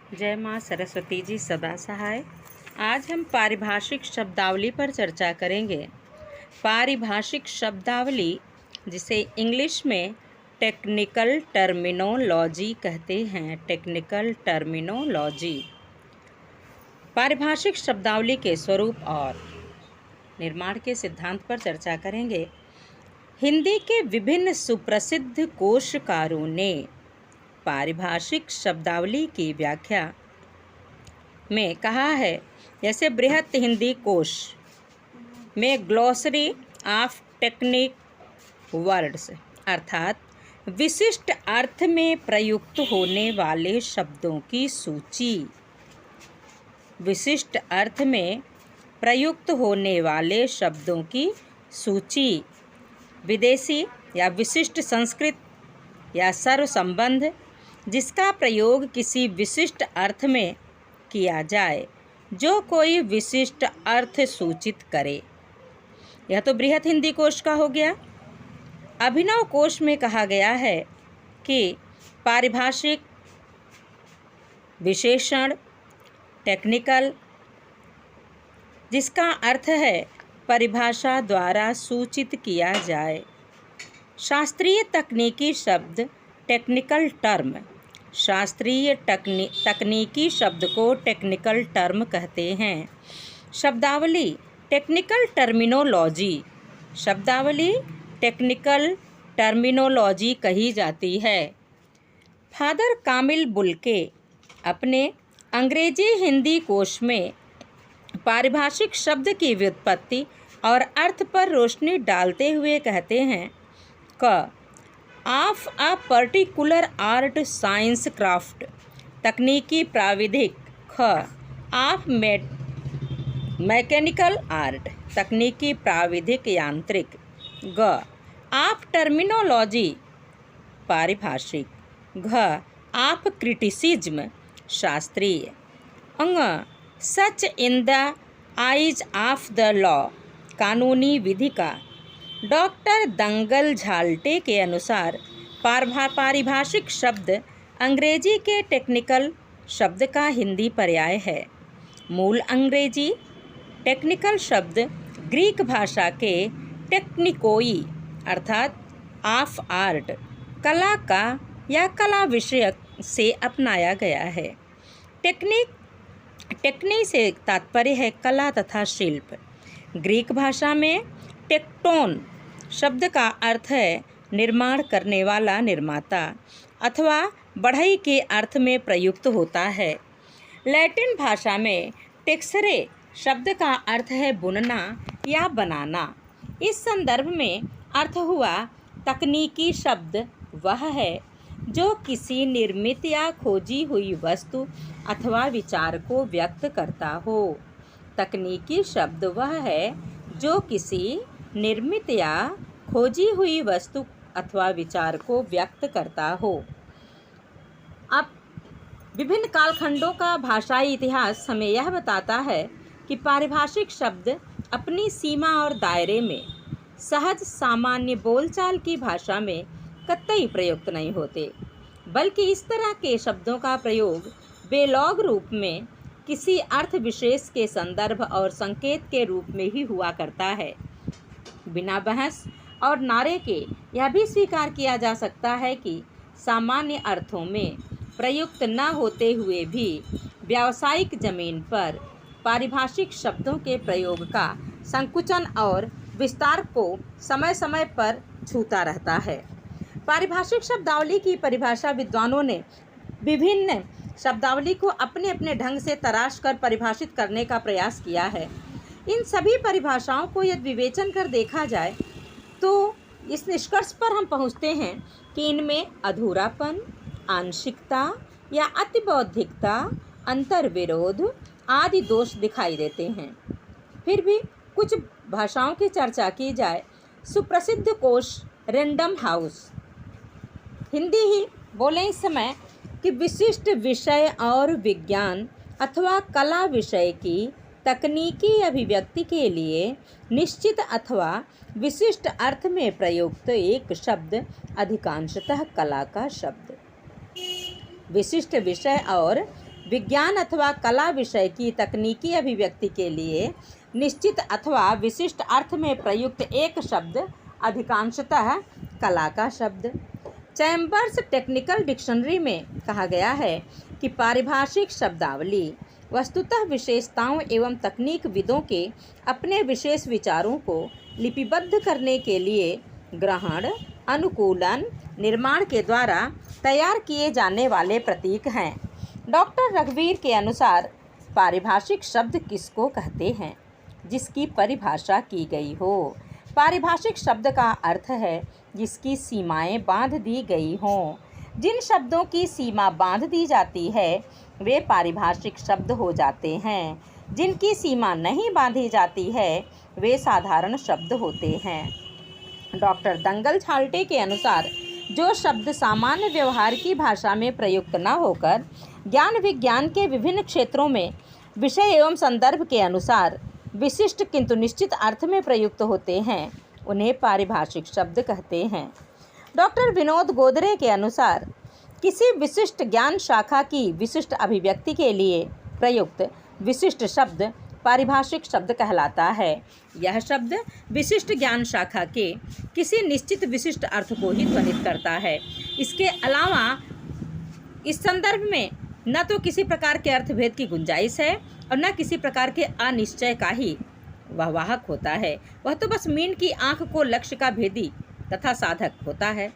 जय माँ सरस्वती जी सदा सहाय। आज हम पारिभाषिक शब्दावली पर चर्चा करेंगे। पारिभाषिक शब्दावली, जिसे इंग्लिश में टेक्निकल टर्मिनोलॉजी कहते हैं, टेक्निकल टर्मिनोलॉजी। पारिभाषिक शब्दावली के स्वरूप और निर्माण के सिद्धांत पर चर्चा करेंगे। हिंदी के विभिन्न सुप्रसिद्ध कोशकारों ने पारिभाषिक शब्दावली की व्याख्या में कहा है, जैसे बृहत हिंदी कोश में ग्लॉसरी ऑफ टेक्निक वर्ड्स, अर्थात विशिष्ट अर्थ में प्रयुक्त होने वाले शब्दों की सूची। विशिष्ट अर्थ में प्रयुक्त होने वाले शब्दों की सूची। विदेशी या विशिष्ट संस्कृत या सर्वसंबंध, जिसका प्रयोग किसी विशिष्ट अर्थ में किया जाए जो कोई विशिष्ट अर्थ सूचित करे। यह तो बृहत हिंदी कोश का हो गया। अभिनव कोश में कहा गया है कि पारिभाषिक विशेषण टेक्निकल, जिसका अर्थ है परिभाषा द्वारा सूचित किया जाए। शास्त्रीय तकनीकी शब्द टेक्निकल टर्म, शास्त्रीय तकनीकी शब्द को टेक्निकल टर्म कहते हैं। शब्दावली टेक्निकल टर्मिनोलॉजी, शब्दावली टेक्निकल टर्मिनोलॉजी कही जाती है। फादर कामिल बुल्के अपने अंग्रेजी हिंदी कोश में पारिभाषिक शब्द की व्युत्पत्ति और अर्थ पर रोशनी डालते हुए कहते हैं क of a particular art science craft, तकनीकी प्राविधिक। ख ऑफ मैकेनिकल आर्ट, तकनीकी प्राविधिक यांत्रिक। ग ऑफ टर्मिनोलॉजी, पारिभाषिक। घ ऑफ क्रिटिसिज्म, शास्त्रीय। अंग such in the eyes of the law, कानूनी विधि का। डॉक्टर दंगल झाल्टे के अनुसार पारिभाषिक शब्द अंग्रेजी के टेक्निकल शब्द का हिंदी पर्याय है। मूल अंग्रेजी टेक्निकल शब्द ग्रीक भाषा के टेक्निकोई अर्थात ऑफ आर्ट, कला का या कला विषयक से अपनाया गया है। टेक्नी से तात्पर्य है कला तथा शिल्प। ग्रीक भाषा में टेक्टोन शब्द का अर्थ है निर्माण करने वाला, निर्माता अथवा बढ़ई के अर्थ में प्रयुक्त होता है। लैटिन भाषा में टेक्सरे शब्द का अर्थ है बुनना या बनाना। इस संदर्भ में अर्थ हुआ तकनीकी शब्द वह है जो किसी निर्मित या खोजी हुई वस्तु अथवा विचार को व्यक्त करता हो। तकनीकी शब्द वह है जो किसी निर्मित या खोजी हुई वस्तु अथवा विचार को व्यक्त करता हो। अब विभिन्न कालखंडों का भाषाई इतिहास हमें यह बताता है कि पारिभाषिक शब्द अपनी सीमा और दायरे में सहज सामान्य बोलचाल की भाषा में कतई प्रयुक्त नहीं होते, बल्कि इस तरह के शब्दों का प्रयोग बेलौग रूप में किसी अर्थ विशेष के संदर्भ और संकेत के रूप में ही हुआ करता है। बिना बहस और नारे के यह भी स्वीकार किया जा सकता है कि सामान्य अर्थों में प्रयुक्त न होते हुए भी व्यावसायिक जमीन पर पारिभाषिक शब्दों के प्रयोग का संकुचन और विस्तार को समय समय पर छूता रहता है। पारिभाषिक शब्दावली की परिभाषा विद्वानों ने विभिन्न शब्दावली को अपने अपने ढंग से तराश कर परिभाषित करने का प्रयास किया है। इन सभी परिभाषाओं को यदि विवेचन कर देखा जाए तो इस निष्कर्ष पर हम पहुंचते हैं कि इनमें अधूरापन, आंशिकता या अतिबौद्धिकता, अंतर्विरोध आदि दोष दिखाई देते हैं। फिर भी कुछ भाषाओं की चर्चा की जाए। सुप्रसिद्ध कोश रैंडम हाउस, हिंदी ही बोले इस समय, कि विशिष्ट विषय और विज्ञान अथवा कला विषय की तकनीकी अभिव्यक्ति के लिए निश्चित अथवा विशिष्ट अर्थ में प्रयुक्त एक शब्द अधिकांशतः कला का शब्द। विशिष्ट विषय और विज्ञान अथवा कला विषय की तकनीकी अभिव्यक्ति के लिए निश्चित अथवा विशिष्ट अर्थ में प्रयुक्त एक शब्द अधिकांशतः कला का शब्द। चैम्बर्स टेक्निकल डिक्शनरी में कहा गया है कि पारिभाषिक शब्दावली वस्तुतः विशेषताओं एवं तकनीकविदों के अपने विशेष विचारों को लिपिबद्ध करने के लिए ग्रहण, अनुकूलन, निर्माण के द्वारा तैयार किए जाने वाले प्रतीक हैं। डॉक्टर रघुवीर के अनुसार पारिभाषिक शब्द किसको कहते हैं? जिसकी परिभाषा की गई हो। पारिभाषिक शब्द का अर्थ है जिसकी सीमाएं बांध दी गई हों। जिन शब्दों की सीमा बांध दी जाती है वे पारिभाषिक शब्द हो जाते हैं। जिनकी सीमा नहीं बांधी जाती है वे साधारण शब्द होते हैं। डॉक्टर दंगल छाल्टे के अनुसार जो शब्द सामान्य व्यवहार की भाषा में प्रयुक्त न होकर ज्ञान विज्ञान के विभिन्न क्षेत्रों में विषय एवं संदर्भ के अनुसार विशिष्ट किंतु निश्चित अर्थ में प्रयुक्त होते हैं उन्हें पारिभाषिक शब्द कहते हैं। डॉक्टर विनोद गोदरे के अनुसार किसी विशिष्ट ज्ञान शाखा की विशिष्ट अभिव्यक्ति के लिए प्रयुक्त विशिष्ट शब्द पारिभाषिक शब्द कहलाता है। यह शब्द विशिष्ट ज्ञान शाखा के किसी निश्चित विशिष्ट अर्थ को ही ध्वनित करता है। इसके अलावा इस संदर्भ में न तो किसी प्रकार के अर्थभेद की गुंजाइश है और न किसी प्रकार के अनिश्चय का ही वह वाहक होता है। वह तो बस मीन की आंख को लक्ष्य का भेदी तथा साधक होता है।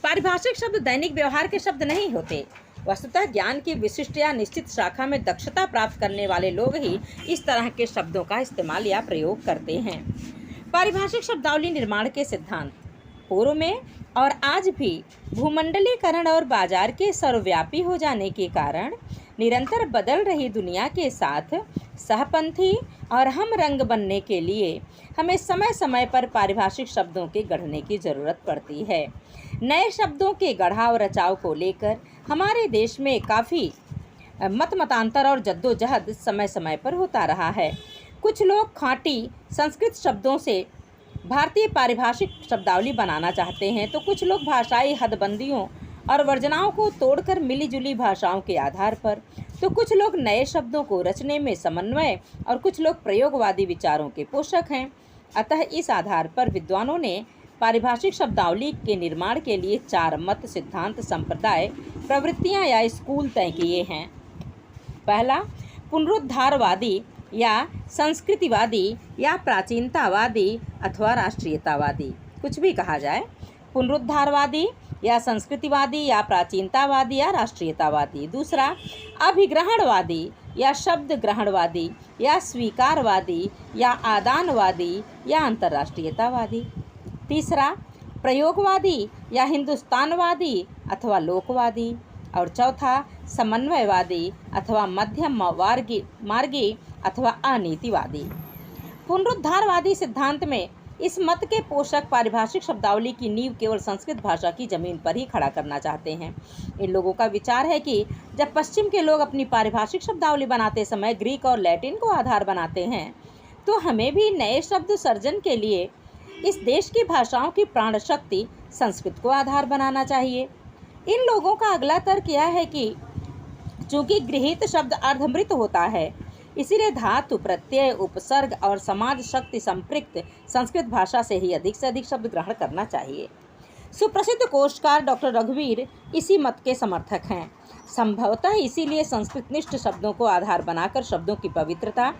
पारिभाषिक शब्द दैनिक व्यवहार के शब्द नहीं होते। वस्तुतः ज्ञान की विशिष्ट या निश्चित शाखा में दक्षता प्राप्त करने वाले लोग ही इस तरह के शब्दों का इस्तेमाल या प्रयोग करते हैं। पारिभाषिक शब्दावली निर्माण के सिद्धांत पूर्व में और आज भी भूमंडलीकरण और बाजार के सर्वव्यापी हो जाने के कारण निरंतर बदल रही दुनिया के साथ सहपंथी और हम रंग बनने के लिए हमें समय समय पर पारिभाषिक शब्दों के गढ़ने की ज़रूरत पड़ती है। नए शब्दों के गढ़ाव रचाव को लेकर हमारे देश में काफ़ी मतांतर और जद्दोजहद समय समय पर होता रहा है। कुछ लोग खाँटी संस्कृत शब्दों से भारतीय पारिभाषिक शब्दावली बनाना चाहते हैं तो कुछ लोग भाषाई हदबंदियों और वर्जनाओं को तोड़कर मिलीजुली भाषाओं के आधार पर, तो कुछ लोग नए शब्दों को रचने में समन्वय और कुछ लोग प्रयोगवादी विचारों के पोषक हैं। अतः इस आधार पर विद्वानों ने पारिभाषिक शब्दावली के निर्माण के लिए 4 मत, सिद्धांत, संप्रदाय, प्रवृत्तियां या स्कूल तय किए हैं। पहला, पुनरुद्धारवादी या संस्कृतिवादी या प्राचीनतावादी अथवा राष्ट्रीयतावादी, कुछ भी कहा जाए। पुनरुद्धारवादी या संस्कृतिवादी या प्राचीनतावादी या राष्ट्रीयतावादी। दूसरा, अभिग्रहणवादी या शब्द ग्रहणवादी या स्वीकारवादी या आदानवादी या अंतर्राष्ट्रीयतावादी। तीसरा, प्रयोगवादी या हिंदुस्तानवादी अथवा लोकवादी। और चौथा, समन्वयवादी अथवा मध्यम मार्गी अथवा अनीतिवादी। पुनरुद्धारवादी सिद्धांत में इस मत के पोषक पारिभाषिक शब्दावली की नींव केवल संस्कृत भाषा की जमीन पर ही खड़ा करना चाहते हैं। इन लोगों का विचार है कि जब पश्चिम के लोग अपनी पारिभाषिक शब्दावली बनाते समय ग्रीक और लैटिन को आधार बनाते हैं तो हमें भी नए शब्द सर्जन के लिए इस देश की भाषाओं की प्राण शक्ति संस्कृत को आधार बनाना चाहिए। इन लोगों का अगला तर्क यह है कि चूंकि गृहीत शब्द अर्धमृत होता है इसीलिए धातु, प्रत्यय, उपसर्ग और समाज शक्ति संपृक्त संस्कृत भाषा से ही अधिक से अधिक शब्द ग्रहण करना चाहिए। सुप्रसिद्ध कोशकार डॉक्टर रघुवीर इसी मत के समर्थक हैं। संभवतः इसीलिए संस्कृतनिष्ठ शब्दों को आधार बनाकर शब्दों की पवित्रता,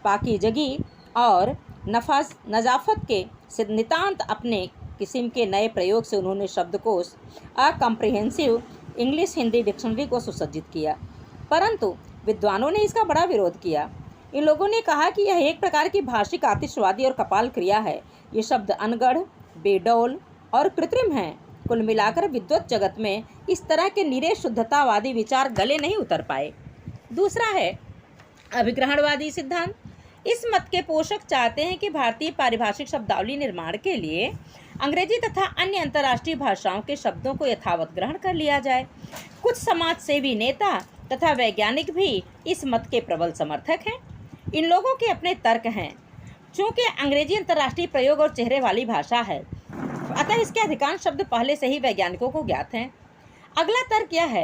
पाकीजगी और नजाफत के नितांत अपने किस्म के नए प्रयोग से उन्होंने शब्दकोश a comprehensive English Hindi dictionary को सुसज्जित किया, परंतु विद्वानों ने इसका बड़ा विरोध किया। इन लोगों ने कहा कि यह एक प्रकार की भाषिक आतिशवादी और कपाल क्रिया है। ये शब्द अनगढ़, बेडौल और कृत्रिम हैं। कुल मिलाकर विद्वत जगत में इस तरह के निरे शुद्धतावादी विचार गले नहीं उतर पाए। दूसरा है अभिग्रहणवादी सिद्धांत। इस मत के पोषक चाहते हैं कि भारतीय पारिभाषिक शब्दावली निर्माण के लिए अंग्रेजी तथा अन्य अंतर्राष्ट्रीय भाषाओं के शब्दों को यथावत ग्रहण कर लिया जाए। कुछ समाजसेवी नेता तथा वैज्ञानिक भी इस मत के प्रबल समर्थक हैं। इन लोगों के अपने तर्क हैं। चूँकि अंग्रेजी अंतर्राष्ट्रीय प्रयोग और चेहरे वाली भाषा है अतः इसके अधिकांश शब्द पहले से ही वैज्ञानिकों को ज्ञात हैं। अगला तर्क यह है